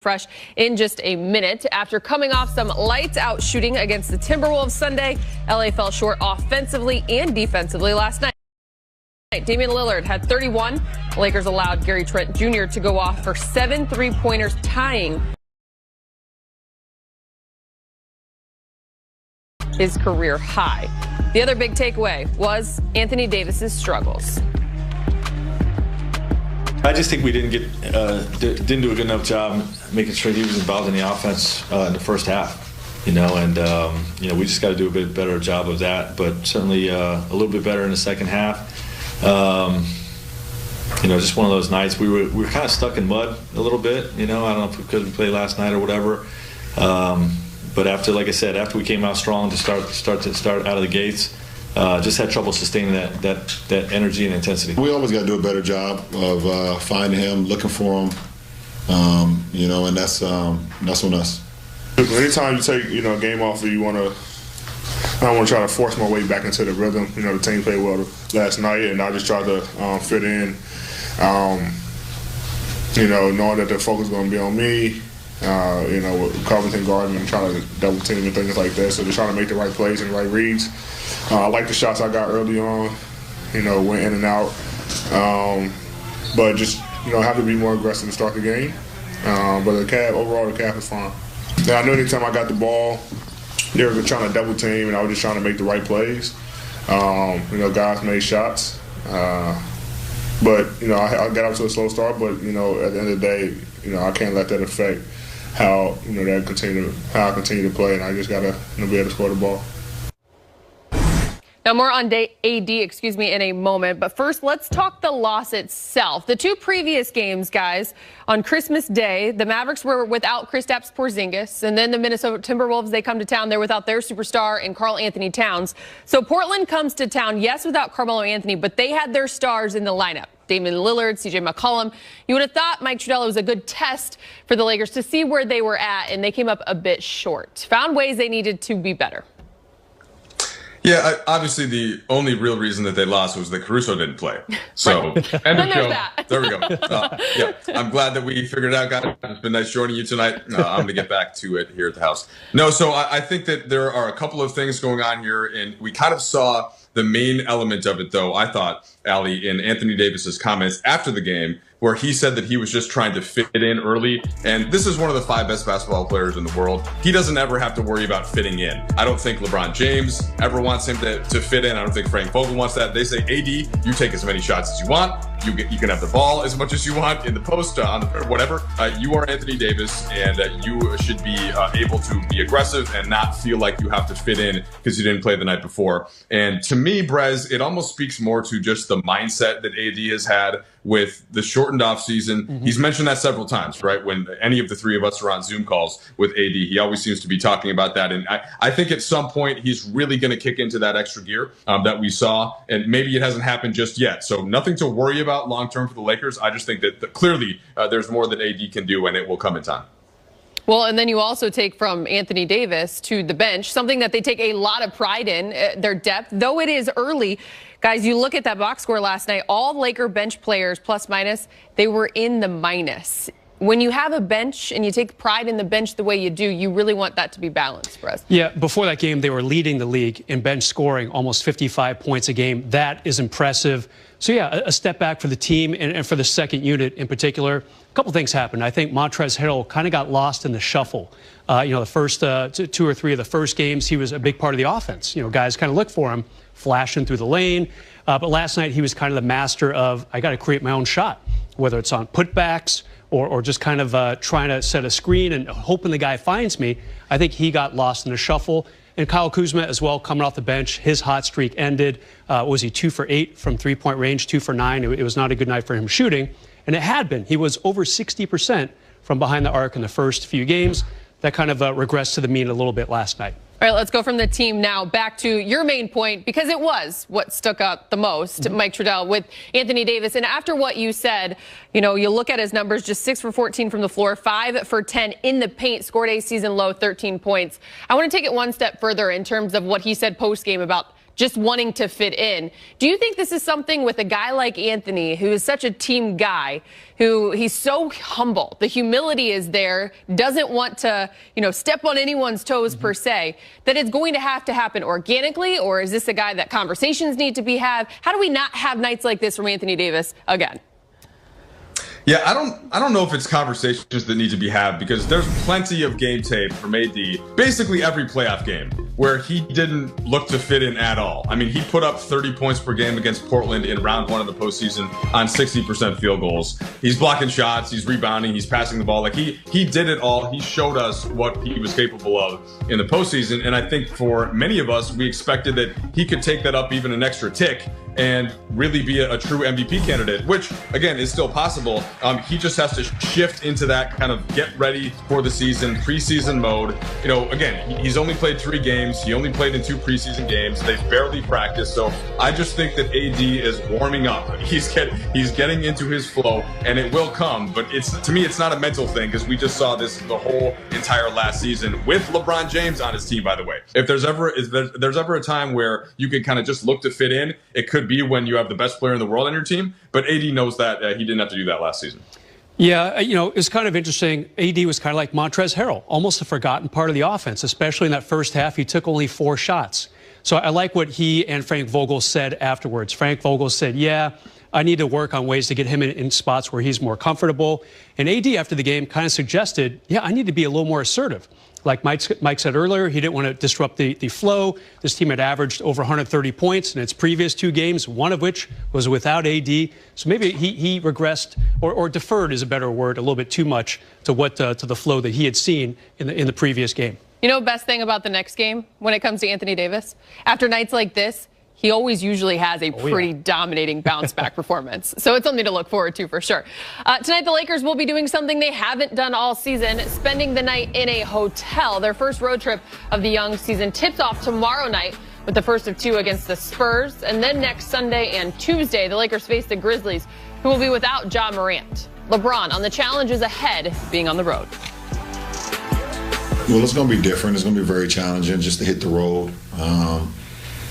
Fresh in just a minute. After coming off some lights out shooting against the Timberwolves Sunday, LA fell short offensively and defensively last night. Damian Lillard had 31. The Lakers allowed Gary Trent Jr. to go off for 7 3-pointers, tying his career high. The other big takeaway was Anthony Davis's struggles. I just think we didn't do a good enough job making sure he was involved in the offense in the first half, and we just got to do a bit better job of that, but certainly a little bit better in the second half. Just one of those nights we were kind of stuck in mud a little bit, I don't know if because we played last night or whatever. But after we came out strong to start out of the gates, just had trouble sustaining that energy and intensity. We always got to do a better job of finding him, looking for him, and that's on us. Anytime you take a game off, I don't want to try to force my way back into the rhythm. The team played well last night, and I just tried to fit in. Knowing that the focus is going to be on me. With Covington guarding and trying to double team and things like that. So just trying to make the right plays and the right reads. I like the shots I got early on, went in and out. But just, have to be more aggressive to start the game. But overall, the cap is fine. Now, I know anytime I got the ball, they were trying to double team, and I was just trying to make the right plays. Guys made shots. But, I got up to a slow start, but, at the end of the day, I can't let that affect how I continue to play, and I just gotta be able to score the ball. Now more on AD, in a moment, but first let's talk the loss itself. The two previous games, guys, on Christmas Day, the Mavericks were without Kristaps Porzingis, and then the Minnesota Timberwolves, they come to town, they're without their superstar and Karl Anthony Towns. So Portland comes to town, yes, without Carmelo Anthony, but they had their stars in the lineup. Damian Lillard, CJ McCollum. You would have thought Mike Trudell was a good test for the Lakers to see where they were at, and they came up a bit short. Found ways they needed to be better. Yeah, obviously the only real reason that they lost was that Caruso didn't play. So, end of show. There we go. Yeah, I'm glad that we figured it out, guys. It's been nice joining you tonight. I'm going to get back to it here at the house. No, so I think that there are a couple of things going on here, and we kind of saw the main element of it, though, I thought, Allie, in Anthony Davis's comments after the game, where he said that he was just trying to fit in early. And this is one of the 5 best basketball players in the world. He doesn't ever have to worry about fitting in. I don't think LeBron James ever wants him to fit in. I don't think Frank Vogel wants that. They say, AD, you take as many shots as you want. You can have the ball as much as you want in the post, on the whatever. You are Anthony Davis, and you should be able to be aggressive and not feel like you have to fit in because you didn't play the night before. And to me, Brez, it almost speaks more to just the mindset that AD has had with the shortened offseason. Mm-hmm. He's mentioned that several times, right? When any of the three of us are on Zoom calls with AD, he always seems to be talking about that. And I think at some point he's really going to kick into that extra gear that we saw. And maybe it hasn't happened just yet. So nothing to worry about long-term for the Lakers. I just think that clearly there's more that AD can do, and it will come in time. Well, and then you also take from Anthony Davis to the bench, something that they take a lot of pride in, their depth, though it is early. Guys, you look at that box score last night, all Laker bench players, plus minus, they were in the minus. When you have a bench and you take pride in the bench the way you do, you really want that to be balanced, Brez. Yeah, before that game, they were leading the league in bench scoring, almost 55 points a game. That is impressive. So, yeah, a step back for the team and for the second unit in particular. A couple things happened. I think Montrezl Harrell kind of got lost in the shuffle. The first 2 or 3 of the first games, he was a big part of the offense. Guys kind of look for him, flashing through the lane. But last night, he was kind of the master of, I got to create my own shot, whether it's on putbacks or just kind of trying to set a screen and hoping the guy finds me. I think he got lost in the shuffle. And Kyle Kuzma as well, coming off the bench, his hot streak ended. Was he 2 for 8 from three-point range, 2 for 9? It was not a good night for him shooting. And it had been. He was over 60% from behind the arc in the first few games. That kind of regressed to the mean a little bit last night. All right, let's go from the team now back to your main point, because it was what stuck out the most, Mike Trudell, with Anthony Davis. And after what you said, you look at his numbers, just 6 for 14 from the floor, 5 for 10 in the paint, scored a season low 13 points. I want to take it one step further in terms of what he said post-game about just wanting to fit in. Do you think this is something with a guy like Anthony, who is such a team guy, who he's so humble, the humility is there, doesn't want to, step on anyone's toes per se, that it's going to happen organically? Or is this a guy that conversations need to be had? How do we not have nights like this from Anthony Davis again? Yeah, I don't know if it's conversations that need to be had, because there's plenty of game tape from AD, basically every playoff game, where he didn't look to fit in at all. I mean, he put up 30 points per game against Portland in round 1 of the postseason on 60% field goals. He's blocking shots, he's rebounding, he's passing the ball. Like, he did it all. He showed us what he was capable of in the postseason. And I think for many of us, we expected that he could take that up even an extra tick and really be a true MVP candidate, which, again, is still possible. He just has to shift into that kind of get ready for the season, preseason mode. Again, he's only played 3 games. He only played in 2 preseason games. They've barely practiced. So I just think that AD is warming up. He's getting into his flow, and it will come. But to me, it's not a mental thing, because we just saw this the whole entire last season with LeBron James on his team, by the way. If there's ever a time where you can kind of just look to fit in, it could be when you have the best player in the world on your team. But AD knows that he didn't have to do that last season. Yeah, it was kind of interesting. AD was kind of like Montrezl Harrell, almost a forgotten part of the offense, especially in that first half. He took only 4 shots. So I like what he and Frank Vogel said afterwards. Frank Vogel said, yeah, I need to work on ways to get him in spots where he's more comfortable. And AD, after the game, kind of suggested, yeah, I need to be a little more assertive. Like Mike said earlier, he didn't want to disrupt the flow. This team had averaged over 130 points in its previous 2 games, one of which was without AD. So maybe he regressed or deferred is a better word, a little bit too much to the flow that he had seen in the previous game. Best thing about the next game when it comes to Anthony Davis? After nights like this, he always usually has a pretty dominating bounce-back performance. So it's something to look forward to for sure. Tonight, the Lakers will be doing something they haven't done all season, spending the night in a hotel. Their first road trip of the young season tips off tomorrow night with the first of 2 against the Spurs. And then next Sunday and Tuesday, the Lakers face the Grizzlies, who will be without Ja Morant. LeBron on the challenges ahead being on the road. Well, it's going to be different. It's going to be very challenging just to hit the road.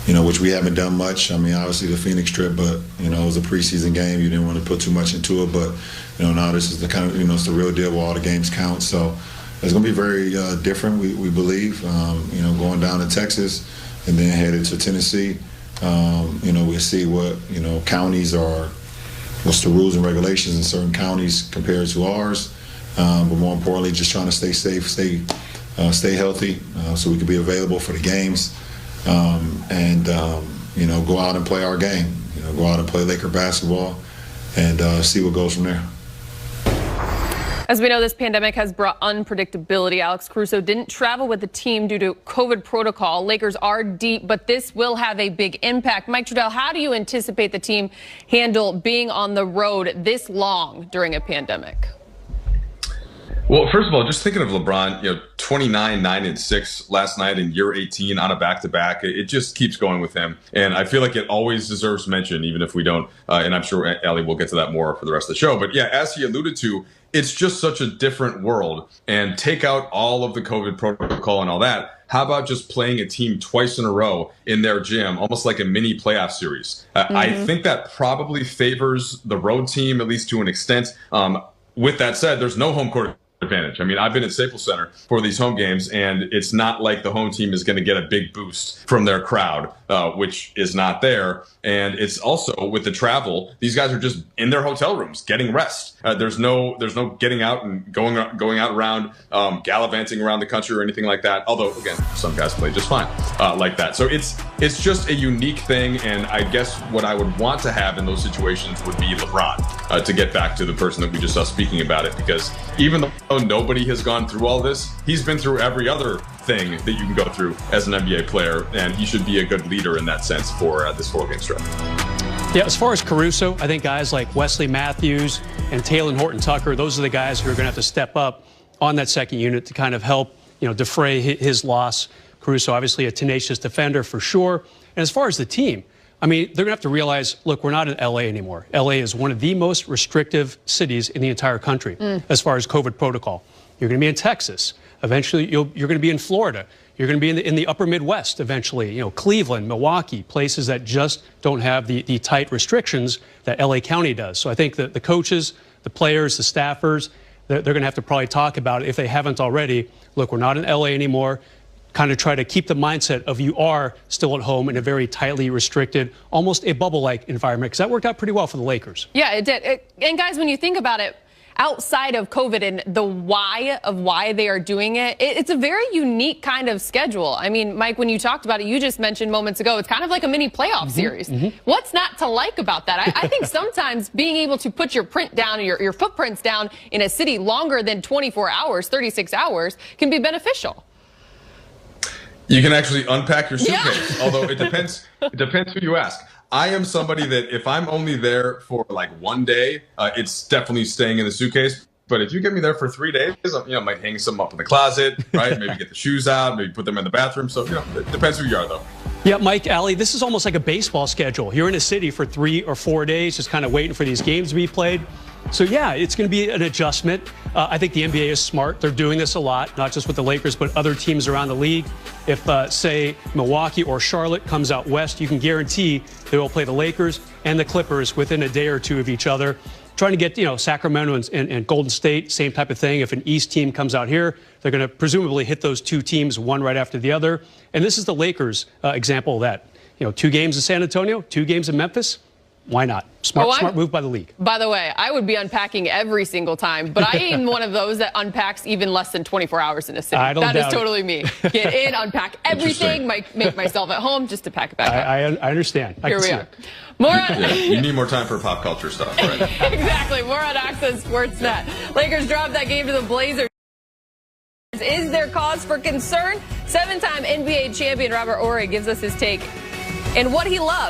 Which we haven't done much. I mean, obviously the Phoenix trip, but, it was a preseason game. You didn't want to put too much into it. But, now this is the kind of, it's the real deal where all the games count. So it's going to be very different, we believe. Going down to Texas and then headed to Tennessee. We'll see what, counties are, what's the rules and regulations in certain counties compared to ours. But more importantly, just trying to stay safe, stay healthy so we can be available for the games. Go out and play our game. Go out and play Laker basketball and see what goes from there. As we know, this pandemic has brought unpredictability. Alex Caruso didn't travel with the team due to COVID protocol. Lakers are deep, but this will have a big impact. Mike Trudell, how do you anticipate the team handle being on the road this long during a pandemic? Well, first of all, just thinking of LeBron, 29, 9, and 6 last night in year 18 on a back-to-back. It just keeps going with him. And I feel like it always deserves mention, even if we don't. And I'm sure Allie will get to that more for the rest of the show. But yeah, as he alluded to, it's just such a different world. And take out all of the COVID protocol and all that. How about just playing a team twice in a row in their gym, almost like a mini playoff series? I think that probably favors the road team, at least to an extent. With that said, there's no home court advantage. I mean, I've been at Staples Center for these home games, and it's not like the home team is going to get a big boost from their crowd, which is not there. And it's also with the travel, these guys are just in their hotel rooms getting rest. There's no getting out and going out around, gallivanting around the country or anything like that. Although, again, some guys play just fine like that. So it's just a unique thing. And I guess what I would want to have in those situations would be LeBron to get back to the person that we just saw speaking about it, because even though nobody has gone through all this, he's been through every other thing that you can go through as an NBA player, and he should be a good leader in that sense for this 4-game stretch. Yeah, as far as Caruso, I think guys like Wesley Matthews and Taylor Horton-Tucker, those are the guys who are going to have to step up on that second unit to kind of help, defray his loss. Caruso, obviously a tenacious defender for sure. And as far as the team, I mean, they're going to have to realize, look, we're not in L.A. anymore. L.A. is one of the most restrictive cities in the entire country as far as COVID protocol. You're going to be in Texas. Eventually, you're going to be in Florida. You're going to be in the upper Midwest eventually, Cleveland, Milwaukee, places that just don't have the tight restrictions that LA County does. So I think that the coaches, the players, the staffers, they're going to have to probably talk about it if they haven't already. Look, we're not in LA anymore. Kind of try to keep the mindset of you are still at home in a very tightly restricted, almost a bubble-like environment, because that worked out pretty well for the Lakers. Yeah, it did. And guys, when you think about it, outside of COVID and the why they are doing it, it's a very unique kind of schedule. I mean, Mike, when you talked about it, you just mentioned moments ago, it's kind of like a mini playoff series. What's not to like about that? I think sometimes being able to put your print down, your footprints down in a city longer than 24 hours, 36 hours, can be beneficial. You can actually unpack your suitcase, although it depends who you ask. I am somebody that if I'm only there for like one day, it's definitely staying in the suitcase. But if you get me there for 3 days, I might hang some up in the closet, right? Maybe get the shoes out, maybe put them in the bathroom. So, it depends who you are, though. Yeah, Mike, Allie, this is almost like a baseball schedule. You're in a city for 3 or 4 days, just kind of waiting for these games to be played. So, yeah, it's going to be an adjustment. I think the NBA is smart. They're doing this a lot, not just with the Lakers, but other teams around the league. If, say, Milwaukee or Charlotte comes out west, you can guarantee they will play the Lakers and the Clippers within a day or two of each other. Trying to get, Sacramento and Golden State, same type of thing. If an East team comes out here, they're going to presumably hit those two teams one right after the other. And this is the Lakers example of that. 2 games in San Antonio, 2 games in Memphis. Why not? Smart move by the league. By the way, I would be unpacking every single time, but I am one of those that unpacks even less than 24 hours in a city. That is totally me. Get in, unpack everything, make myself at home just to pack it back up. I understand. Here we are. You need more time for pop culture stuff, right? Exactly. More on Access Sportsnet. Lakers dropped that game to the Blazers. Is there cause for concern? 7-time NBA champion Robert Horry gives us his take and what he loves.